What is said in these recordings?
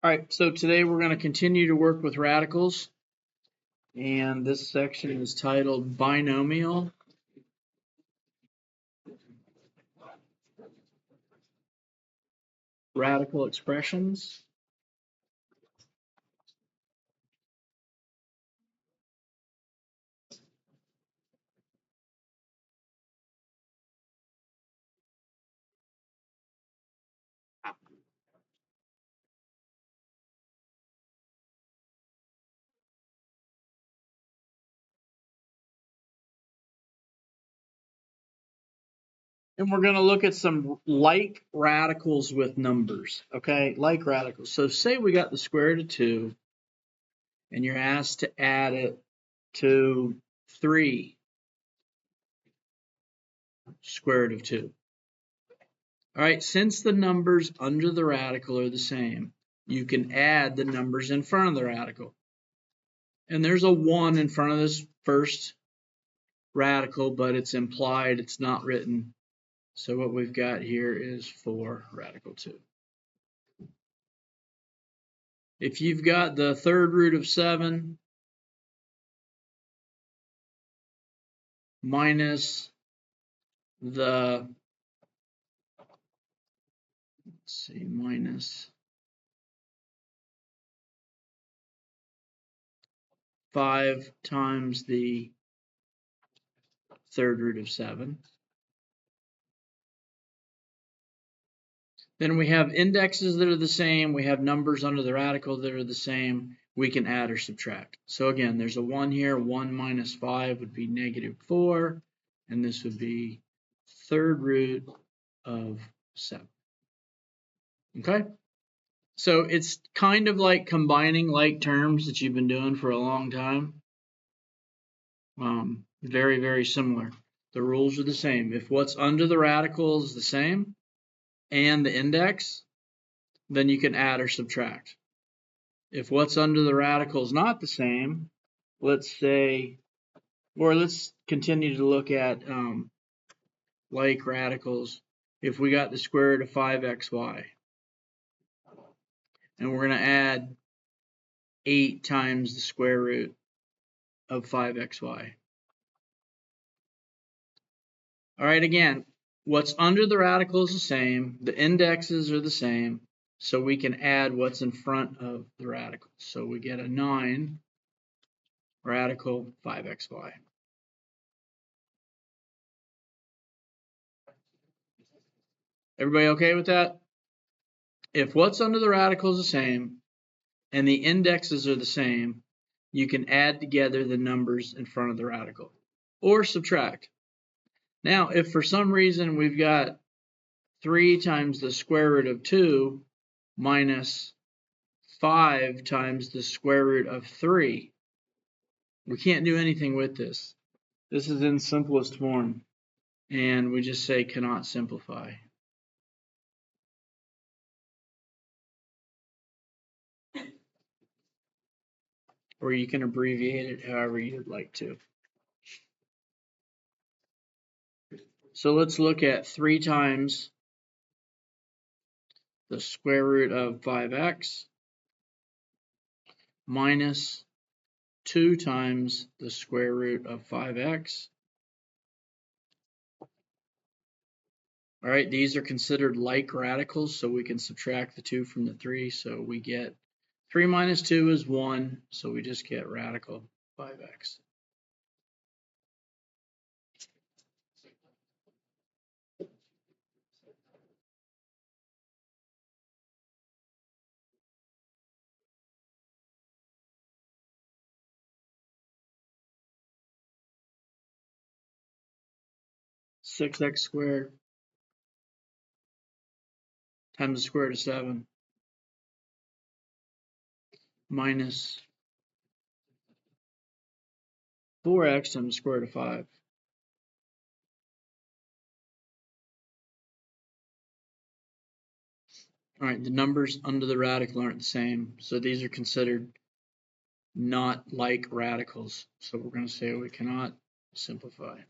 All right, so today we're going to continue to work with radicals, and this section is titled Binomial. Radical expressions. And we're going to look at some like radicals with numbers, okay? Like radicals. So say we got the square root of 2, and you're asked to add it to 3 square root of 2. All right, since the numbers under the radical are the same, you can add the numbers in front of the radical. And there's a 1 in front of this first radical, but it's implied, it's not written. So what we've got here is 4 radical 2. If you've got the third root of 7 minus the, minus 5 times the third root of 7. Then we have indexes that are the same. We have numbers under the radical that are the same. We can add or subtract. So again, there's a 1 here. 1 minus 5 would be -4. And this would be third root of 7. Okay? So it's kind of like combining like terms that you've been doing for a long time. Very, very similar. The rules are the same. If what's under the radical is the same and the index, then you can add or subtract. If what's under the radical is not the same, let's say, or let's continue to look at like radicals. If we got the square root of 5xy, and we're going to add 8 times the square root of 5xy. All right, again, what's under the radical is the same, the indexes are the same, so we can add what's in front of the radical. So we get a 9 radical 5xy. Everybody okay with that? If what's under the radical is the same and the indexes are the same, you can add together the numbers in front of the radical or subtract. Now, if for some reason we've got 3 times the square root of 2 minus 5 times the square root of 3, we can't do anything with this. This is in simplest form, and we just say cannot simplify. Or you can abbreviate it however you'd like to. So let's look at 3 times the square root of 5x minus 2 times the square root of 5x. All right, these are considered like radicals, so we can subtract the 2 from the 3. So we get 3 minus 2 is 1, so we just get radical 5x. Six x squared times the square root of 7 minus 4x times the square root of 5. All right, the numbers under the radical aren't the same, so these are considered not like radicals. So we're going to say we cannot simplify.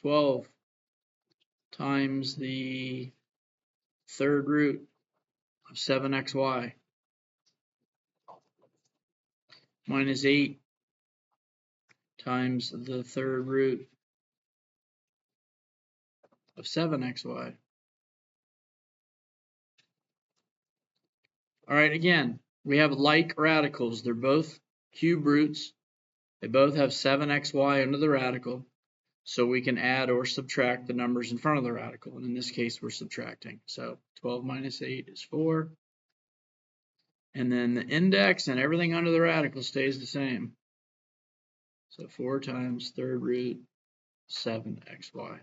(12) times the third root of 7xy minus 8 times the third root of 7xy. All right, again, we have like radicals. They're both cube roots. They both have 7xy under the radical, so we can add or subtract the numbers in front of the radical. And in this case, we're subtracting. So 12 minus 8 is 4. And then the index and everything under the radical stays the same. So 4 times third root 7xy.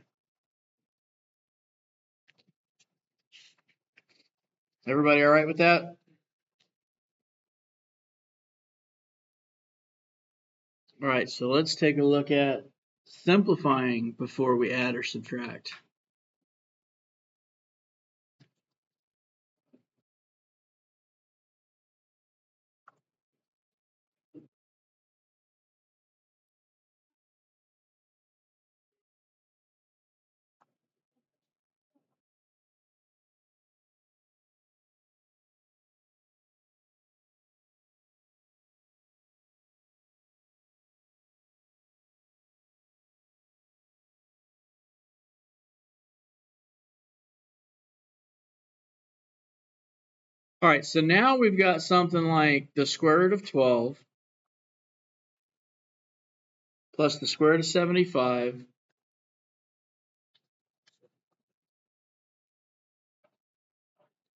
Everybody all right with that? All right, so let's take a look at simplifying before we add or subtract. All right, so now we've got something like the square root of 12 plus the square root of 75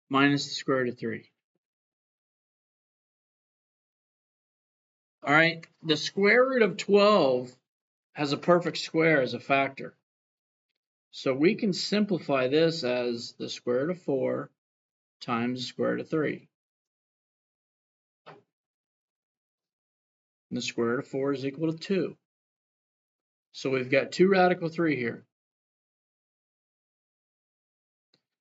minus the square root of 3. All right, the square root of 12 has a perfect square as a factor. So we can simplify this as the square root of 4 times the square root of 3. And the square root of 4 is equal to 2. So we've got 2 radical 3 here.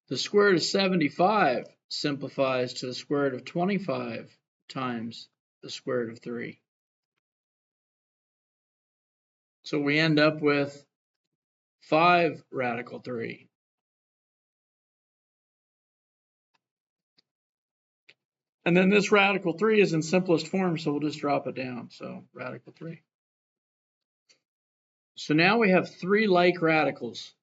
The square root of 75 simplifies to the square root of 25 times the square root of 3. So we end up with 5 radical 3. And then this radical 3 is in simplest form, so we'll just drop it down. So radical 3. So now we have 3 like radicals,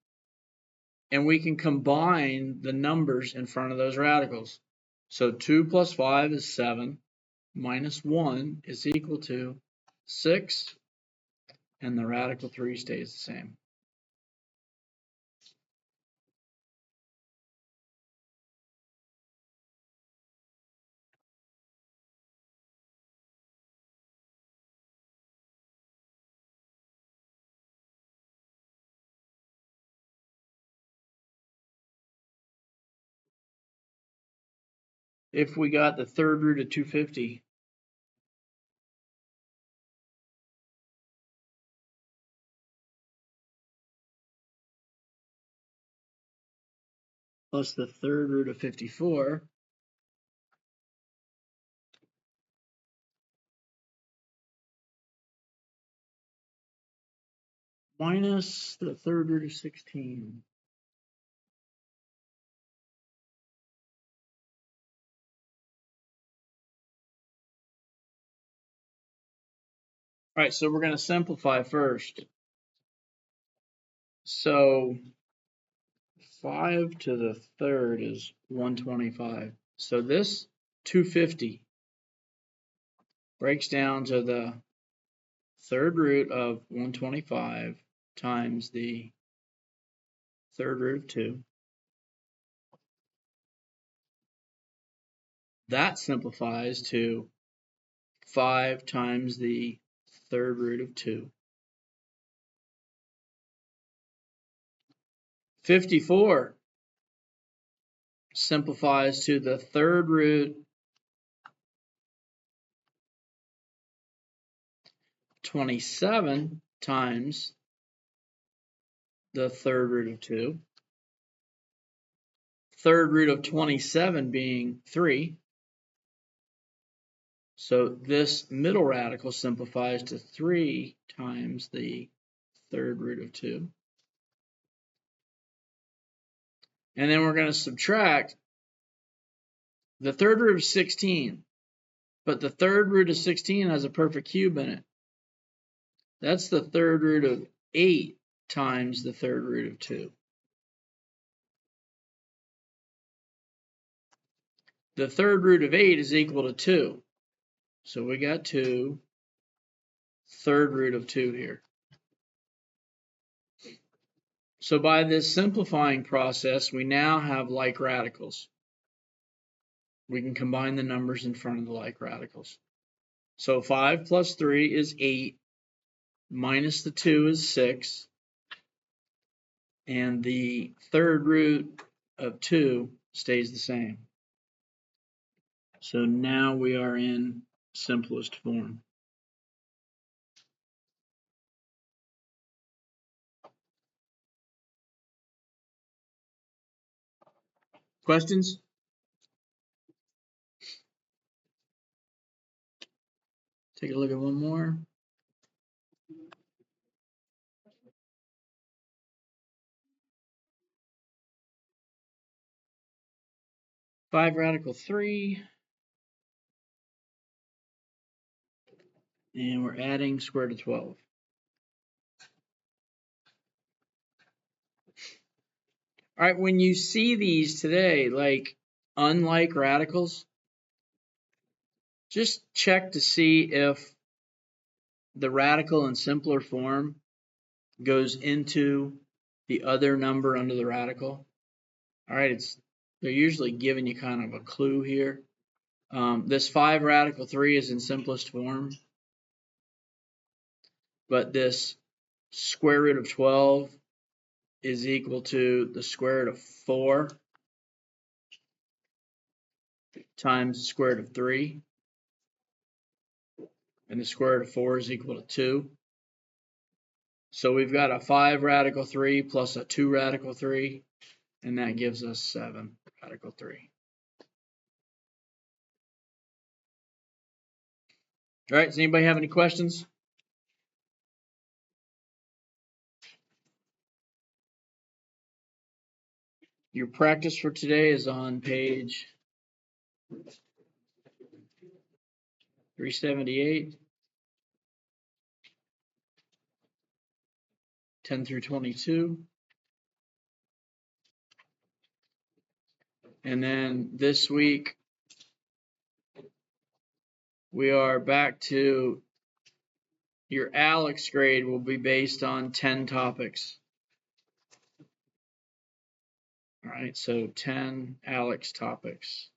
and we can combine the numbers in front of those radicals. So 2 plus 5 is 7, minus 1 is equal to 6, and the radical 3 stays the same. If we got the third root of 250, plus the third root of 54, minus the third root of 16. All right, so we're going to simplify first. So 5 to the third is 125. So this 250 breaks down to the third root of 125 times the third root of 2. That simplifies to 5 times the third root of 2. 54 simplifies to the third root 27 times the third root of 2. Third root of 27 being 3. So this middle radical simplifies to 3 times the third root of 2. And then we're going to subtract the third root of 16. But the third root of 16 has a perfect cube in it. That's the third root of 8 times the third root of 2. The third root of 8 is equal to 2. So we got 2, third root of 2 here. So by this simplifying process, we now have like radicals. We can combine the numbers in front of the like radicals. So 5 plus 3 is 8, minus the 2 is 6, and the third root of 2 stays the same. So now we are in simplest form. Questions? Take a look at one more. 5 radical 3. And we're adding square root of 12. All right, when you see these today, like unlike radicals, just check to see if the radical in simpler form goes into the other number under the radical. All right, they're usually giving you kind of a clue here. This 5 radical 3 is in simplest form, but this square root of 12 is equal to the square root of 4 times the square root of 3, and the square root of 4 is equal to 2. So we've got a 5 radical 3 plus a 2 radical 3, and that gives us 7 radical 3. All right, does anybody have any questions? Your practice for today is on page 378, 10 through 22. And then this week, we are back to your ALEX grade will be based on 10 topics. All right, so 10 ALEX topics.